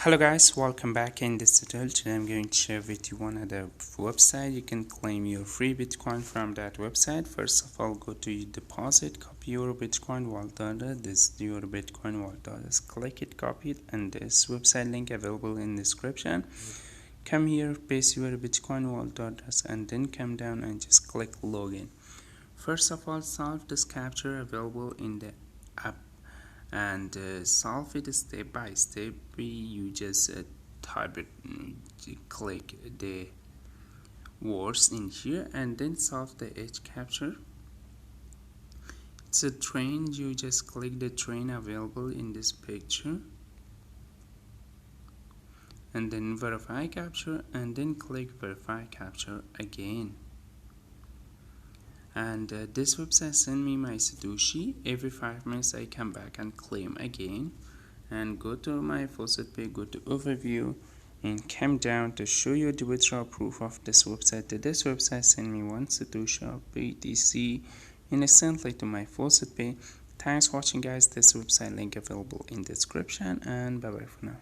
Hello guys, welcome back. In this tutorial today I'm going to share with you one other website. You can claim your free Bitcoin from that website. First of all, go to your deposit, copy your Bitcoin wallet address. This is your Bitcoin wallet address. Click it, copy it, and this website link available in the description. Come here, paste your Bitcoin wallet address, and then come down and just click login. First of all, solve this captcha available in the app, and solve it step by step. You just type it, click the words in here, and then solve the edge capture. It's a train. You just click the train available in this picture, and then verify capture, and then click verify capture again. And this website send me my Satoshi. Every 5 minutes I come back and claim again, and go to my faucetpay, go to overview, and come down to show you the withdrawal proof of this website. This website send me 1 Satoshi of BTC instantly to my faucetpay. Thanks for watching guys. This website link available in description, and bye bye for now.